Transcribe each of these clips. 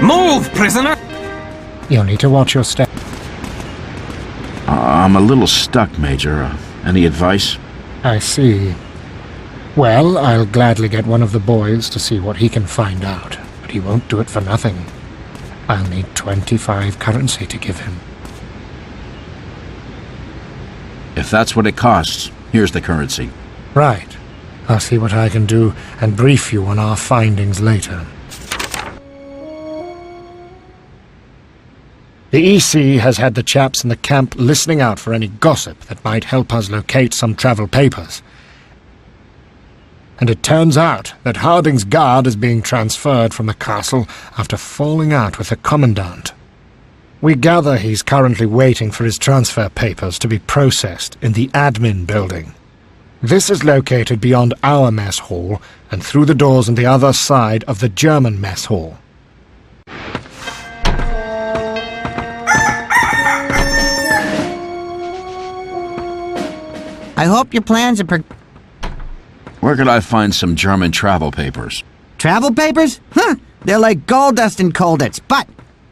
Move, prisoner! You'll need to watch your step. I'm a little stuck, Major. Any advice? I see. Well, I'll gladly get one of the boys to see what he can find out, but he won't do it for nothing. I'll need 25 currency to give him. If that's what it costs, here's the currency. Right. I'll see what I can do and brief you on our findings later. The EC has had the chaps in the camp listening out for any gossip that might help us locate some travel papers. And it turns out that Harding's guard is being transferred from the castle after falling out with the commandant. We gather he's currently waiting for his transfer papers to be processed in the admin building. This is located beyond our mess hall and through the doors on the other side of the German mess hall. I hope your plans are Where could I find some German travel papers? Travel papers? Huh! They're like gold dust in Colditz, but,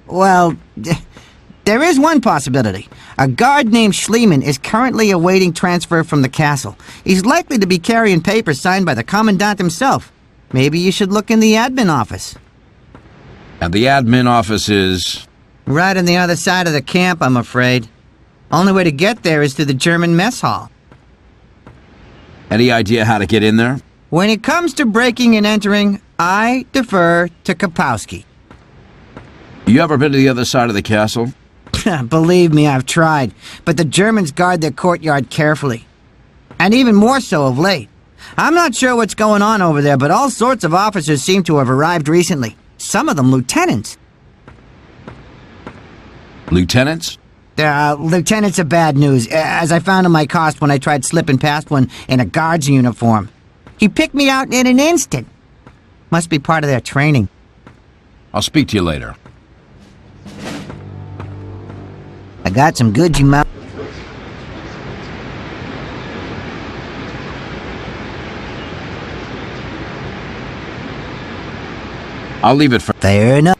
well, there is one possibility. A guard named Schliemann is currently awaiting transfer from the castle. He's likely to be carrying papers signed by the commandant himself. Maybe you should look in the admin office. And the admin office is... Right on the other side of the camp, I'm afraid. Only way to get there is through the German mess hall. Any idea how to get in there? When it comes to breaking and entering, I defer to Kapowski. You ever been to the other side of the castle? Believe me, I've tried, but the Germans guard their courtyard carefully. And even more so of late. I'm not sure what's going on over there, but all sorts of officers seem to have arrived recently. Some of them lieutenants. Lieutenants? Lieutenants are bad news, as I found on my cost when I tried slipping past one in a guard's uniform. He picked me out in an instant. Must be part of their training. I'll speak to you later. I got some goods you might... I'll leave it for... Fair enough.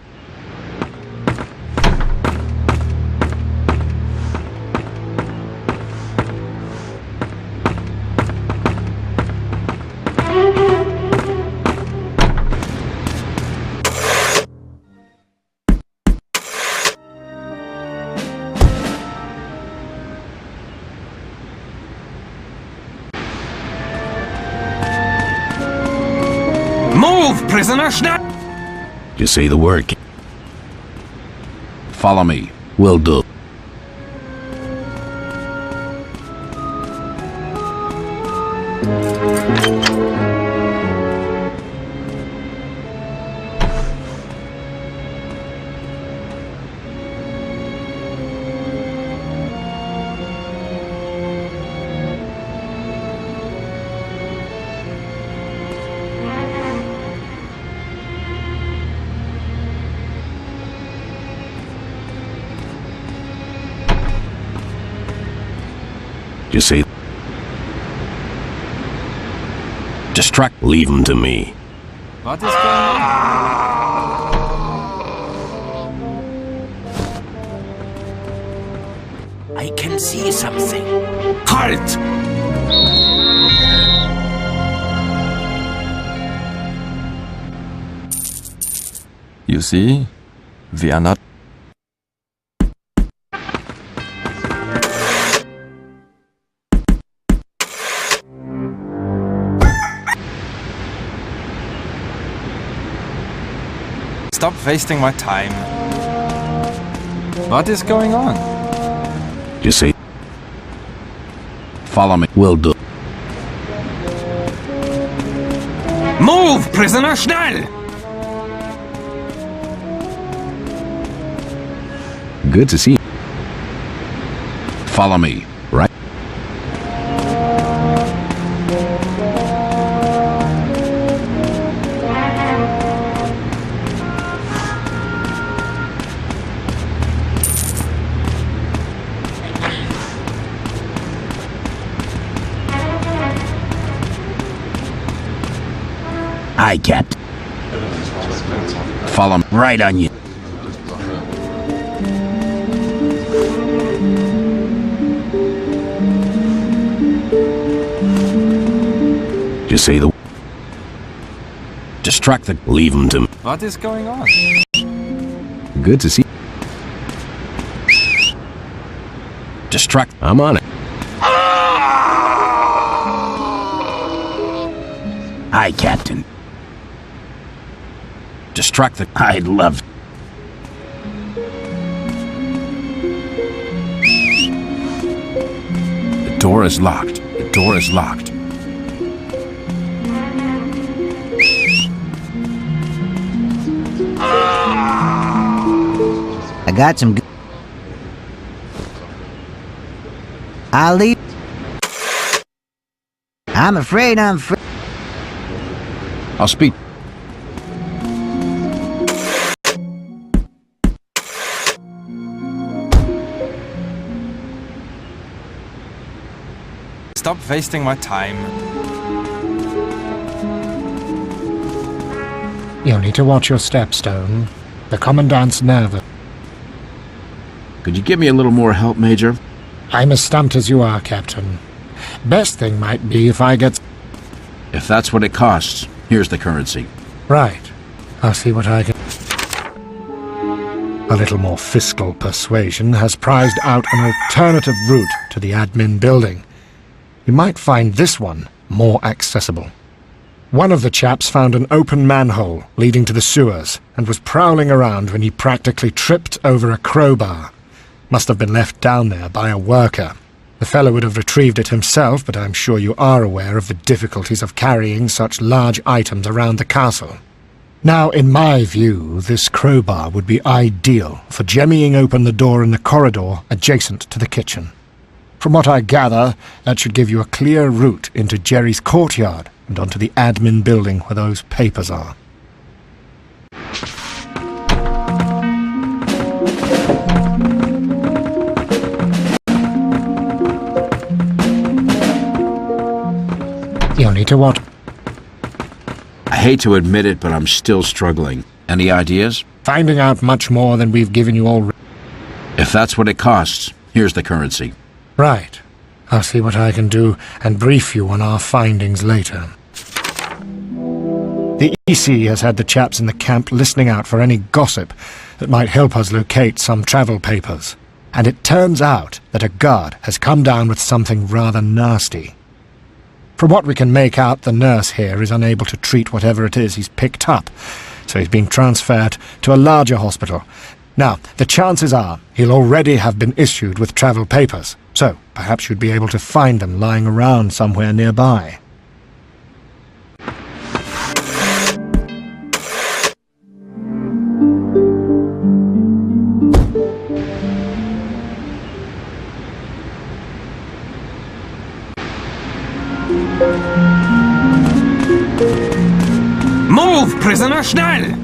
Move, prisoner, schnell! You say the word. Follow me. Will do. You see? Distract. Leave him to me. What is going on? I can see something. Halt! You see, we are not... Stop wasting my time. What is going on? You see? Follow me. Will do. Move, prisoner, schnell! Good to see you. Follow me, right? I kept. Follow me. Right on you. to say the... Distract the... Leave him to... What is going on? Good to see... Distract... I'm on it. Aye, Captain. Distract the... I'd love... The door is locked. The door is locked. I got some good... I'll leave... I'm afraid I'm free. I'll speak... Stop wasting my time. You'll need to watch your step, Stone. The Commandant's nervous. Could you give me a little more help, Major? I'm as stumped as you are, Captain. Best thing might be if I get... If that's what it costs, here's the currency. Right. I'll see what I can... A little more fiscal persuasion has prized out an alternative route to the admin building. You might find this one more accessible. One of the chaps found an open manhole leading to the sewers and was prowling around when he practically tripped over a crowbar. Must have been left down there by a worker. The fellow would have retrieved it himself, but I'm sure you are aware of the difficulties of carrying such large items around the castle. Now, in my view, this crowbar would be ideal for jemmying open the door in the corridor adjacent to the kitchen. From what I gather, that should give you a clear route into Jerry's courtyard and onto the admin building where those papers are. You'll need to watch. I hate to admit it, but I'm still struggling. Any ideas? Finding out much more than we've given you already. If that's what it costs, here's the currency. Right. I'll see what I can do and brief you on our findings later. The EC has had the chaps in the camp listening out for any gossip that might help us locate some travel papers. And it turns out that a guard has come down with something rather nasty. From what we can make out, the nurse here is unable to treat whatever it is he's picked up, so he's being transferred to a larger hospital. Now, the chances are he'll already have been issued with travel papers, so perhaps you'd be able to find them lying around somewhere nearby. Move, prisoner, schnell!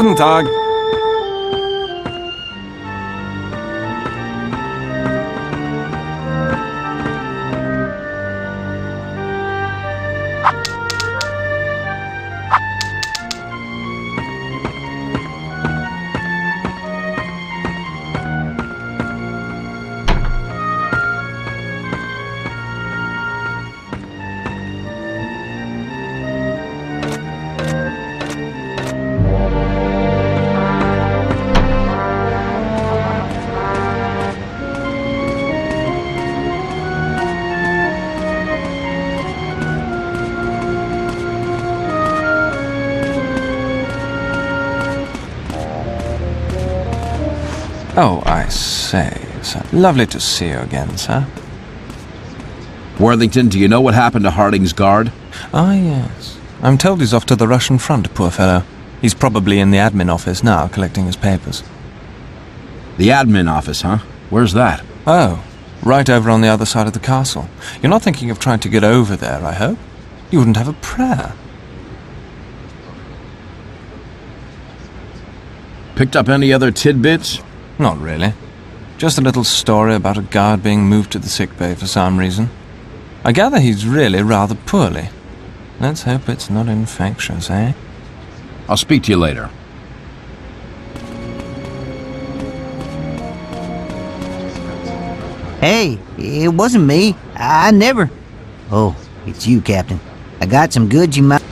Guten Tag. Oh, I say, sir. Lovely to see you again, sir. Worthington, do you know what happened to Harding's guard? Ah, yes. I'm told he's off to the Russian front, poor fellow. He's probably in the admin office now, collecting his papers. The admin office, huh? Where's that? Oh, right over on the other side of the castle. You're not thinking of trying to get over there, I hope? You wouldn't have a prayer. Picked up any other tidbits? Not really. Just a little story about a guard being moved to the sickbay for some reason. I gather he's really rather poorly. Let's hope it's not infectious, eh? I'll speak to you later. Hey, it wasn't me. I never... Oh, it's you, Captain. I got some goods you might...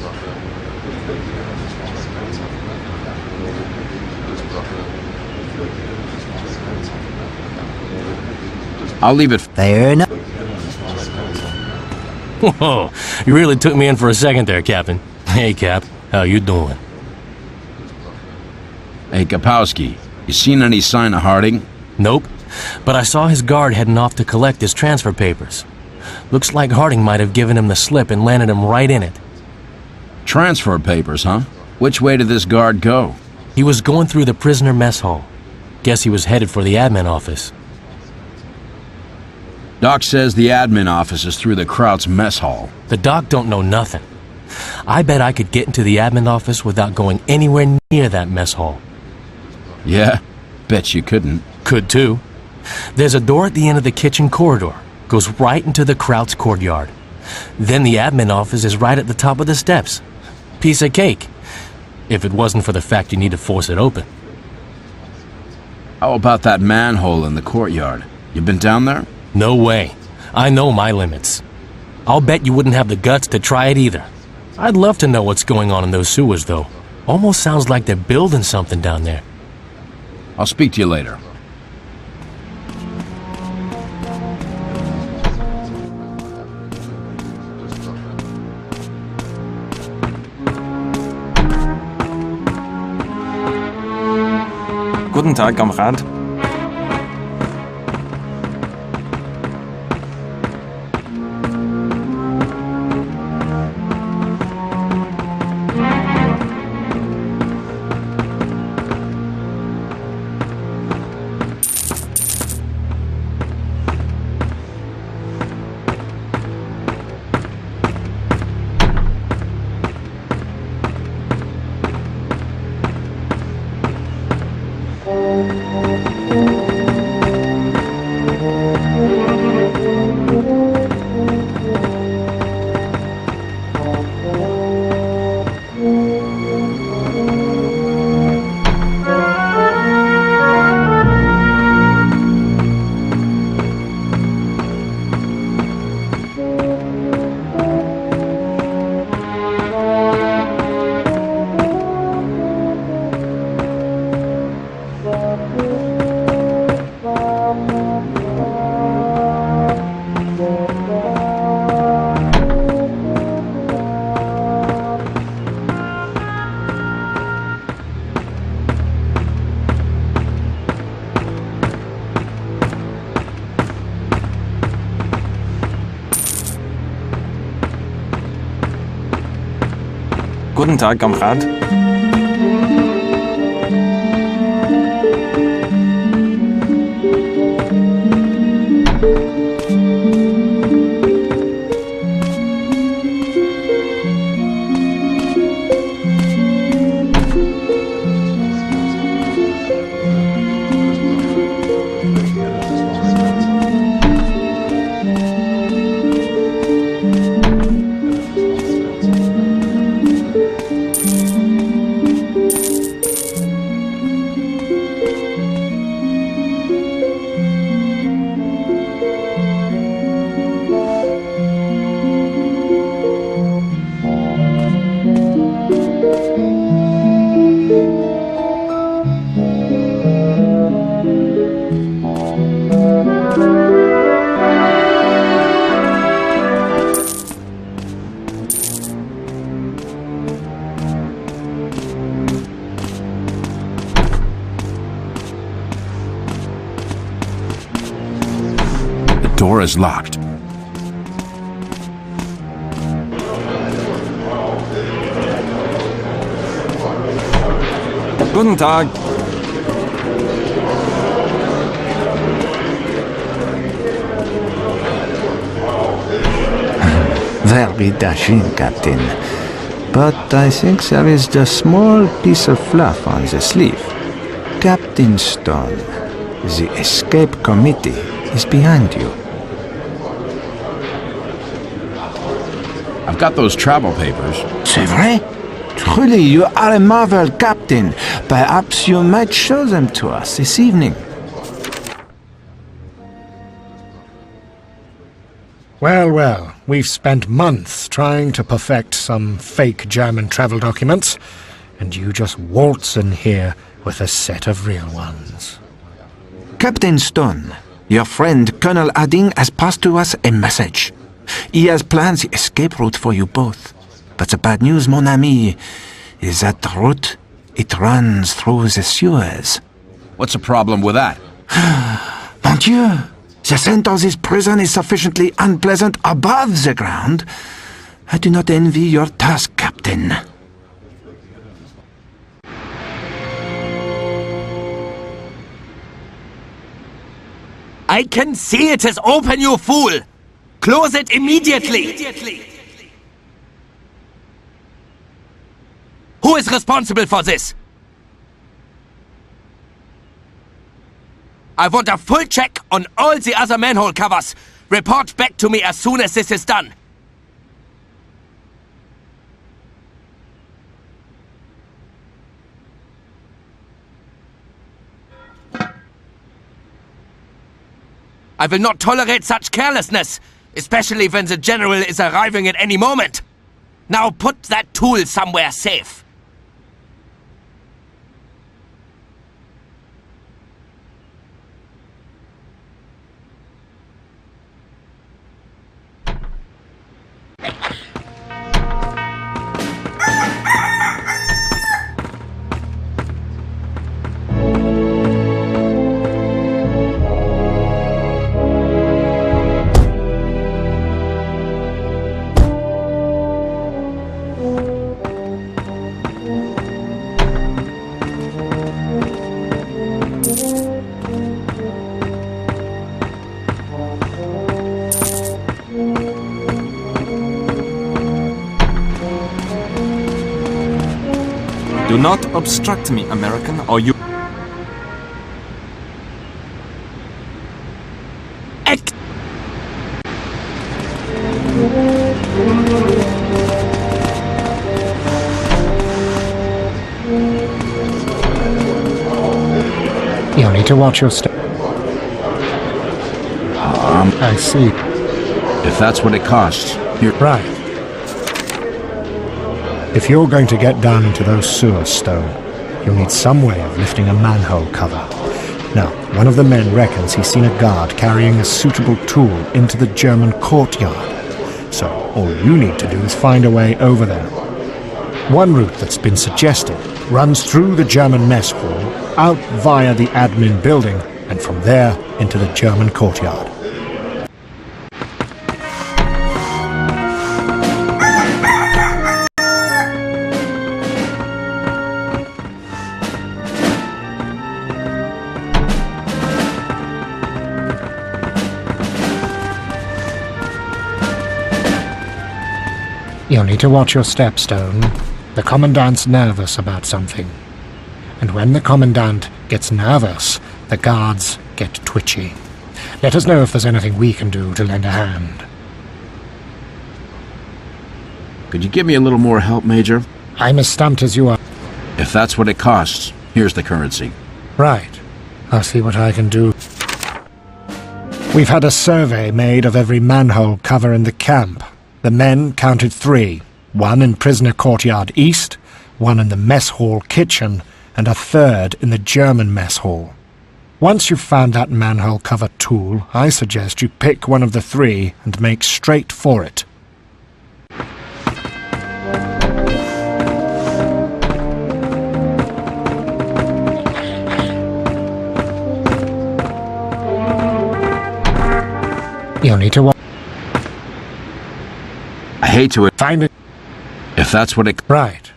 I'll leave it. Fair enough. Whoa, you really took me in for a second there, Captain. Hey, Cap, how you doing? Hey, Kapowski, you seen any sign of Harding? Nope, but I saw his guard heading off to collect his transfer papers. Looks like Harding might have given him the slip and landed him right in it. Transfer papers, huh? Which way did this guard go? He was going through the prisoner mess hall. Guess he was headed for the admin office. Doc says the admin office is through the Kraut's mess hall. The doc don't know nothing. I bet I could get into the admin office without going anywhere near that mess hall. Yeah? Bet you couldn't. Could too. There's a door at the end of the kitchen corridor. Goes right into the Kraut's courtyard. Then the admin office is right at the top of the steps. Piece of cake. If it wasn't for the fact you need to force it open. How about that manhole in the courtyard? You been down there? No way. I know my limits. I'll bet you wouldn't have the guts to try it either. I'd love to know what's going on in those sewers, though. Almost sounds like they're building something down there. I'll speak to you later. Guten Tag, Kamerad. Guten Tag, Kamerad. is locked. Guten Tag. Very dashing, Captain. But I think there is a small piece of fluff on the sleeve. Captain Stone, the escape committee is behind you. I've got those travel papers. C'est vrai? Truly, you are a marvel, Captain. Perhaps you might show them to us this evening. Well, well, we've spent months trying to perfect some fake German travel documents, and you just waltz in here with a set of real ones. Captain Stone, your friend Colonel Adding has passed to us a message. He has planned the escape route for you both. But the bad news, mon ami, is that the route, it runs through the sewers. What's the problem with that? Mon Dieu! The scent of this prison is sufficiently unpleasant above the ground. I do not envy your task, Captain. I can see it is open, you fool! Close it immediately! Who is responsible for this? I want a full check on all the other manhole covers. Report back to me as soon as this is done. I will not tolerate such carelessness, especially when the general is arriving at any moment. Now put that tool somewhere safe. Do not obstruct me, American, or you... You'll need to watch your step. I see. If that's what it costs, you're... Right. If you're going to get down into those sewers, Stone, you'll need some way of lifting a manhole cover. Now, one of the men reckons he's seen a guard carrying a suitable tool into the German courtyard. So, all you need to do is find a way over there. One route that's been suggested runs through the German mess hall, out via the admin building, and from there into the German courtyard. You'll need to watch your step, Stone. The Commandant's nervous about something. And when the Commandant gets nervous, the guards get twitchy. Let us know if there's anything we can do to lend a hand. Could you give me a little more help, Major? I'm as stumped as you are. If that's what it costs, here's the currency. Right. I'll see what I can do. We've had a survey made of every manhole cover in the camp. The men counted 3. 1 in Prisoner Courtyard East, 1 in the mess hall kitchen, and a 3rd in the German mess hall. Once you've found that manhole cover tool, I suggest you pick one of the 3 and make straight for it. You'll need to I hate to find it. if that's what it... Right.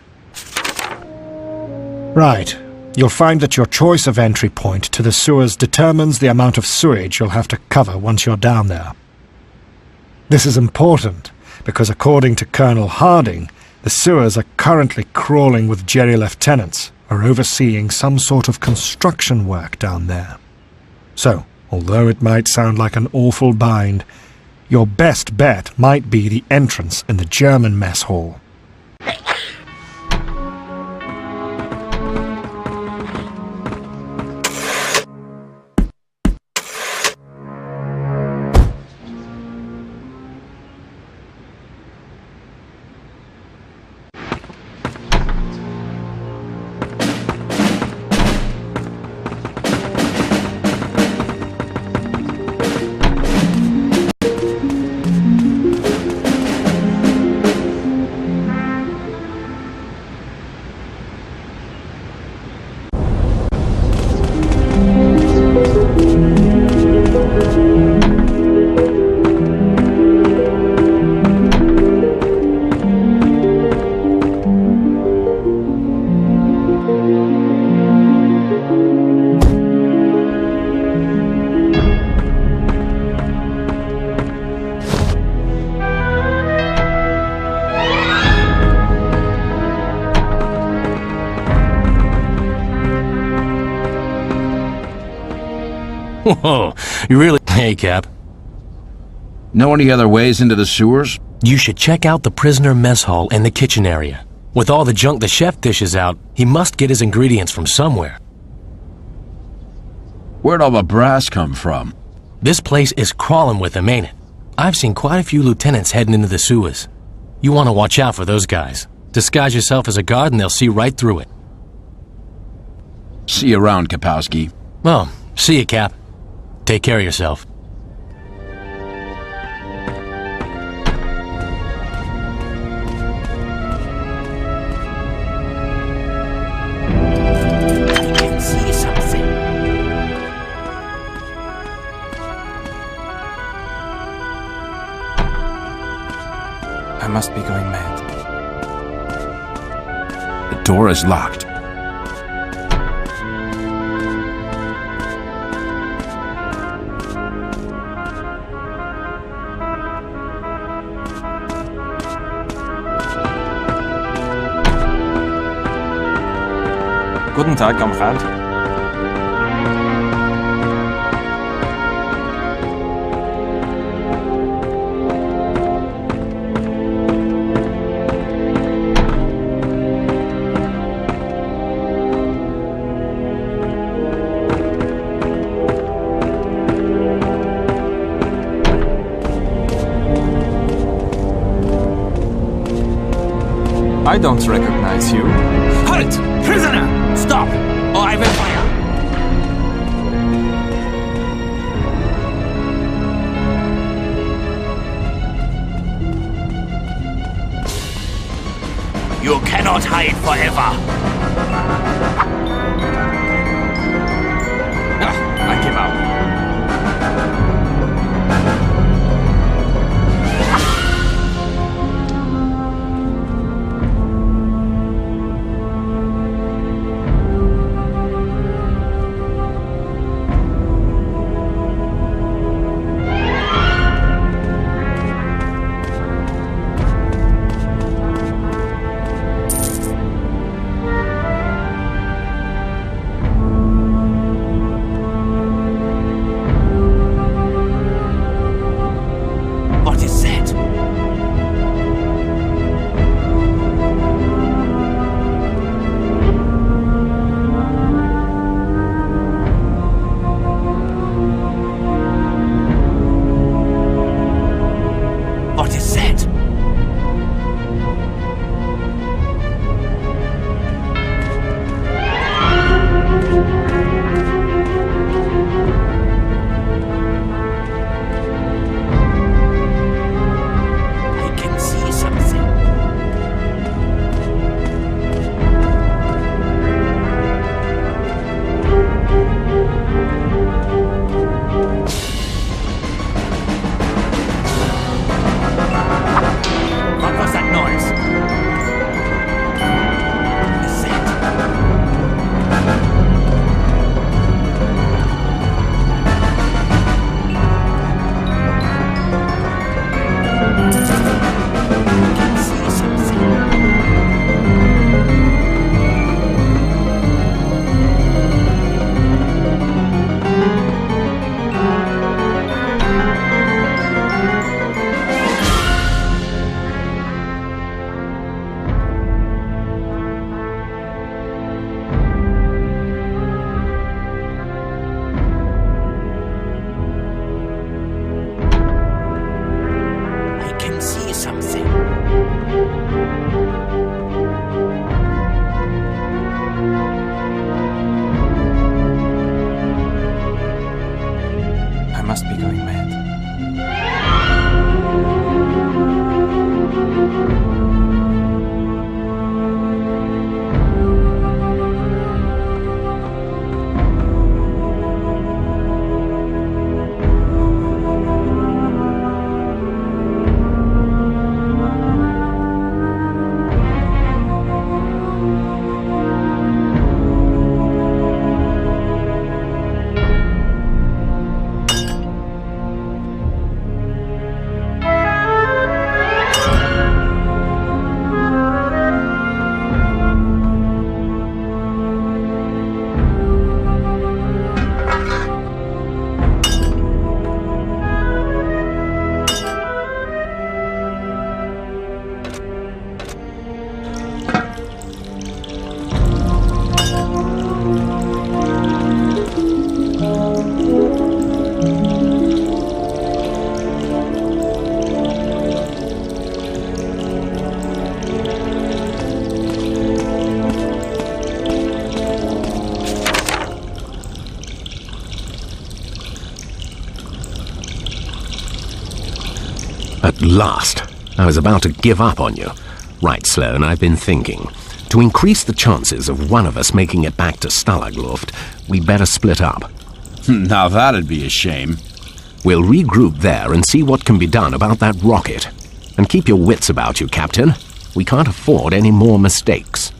Right. You'll find that your choice of entry point to the sewers determines the amount of sewage you'll have to cover once you're down there. This is important because according to Colonel Harding, the sewers are currently crawling with Jerry lieutenants who are overseeing some sort of construction work down there. So, although it might sound like an awful bind, your best bet might be the entrance in the German mess hall. Whoa, you really... Hey, Cap. Know any other ways into the sewers? You should check out the prisoner mess hall and the kitchen area. With all the junk the chef dishes out, he must get his ingredients from somewhere. Where'd all the brass come from? This place is crawling with them, ain't it? I've seen quite a few lieutenants heading into the sewers. You want to watch out for those guys. Disguise yourself as a guard and they'll see right through it. See you around, Kapowski. Well, see you, Cap. Take care of yourself. I must be going mad. The door is locked. Guten Tag, Kamerad. I don't recognize you. Halt! Prisoner! Stop, or I will fire! You cannot hide forever! I give up. At last. I was about to give up on you. Right, Sloane, I've been thinking. To increase the chances of one of us making it back to Stalagluft, we'd better split up. Now that'd be a shame. We'll regroup there and see what can be done about that rocket. And keep your wits about you, Captain. We can't afford any more mistakes.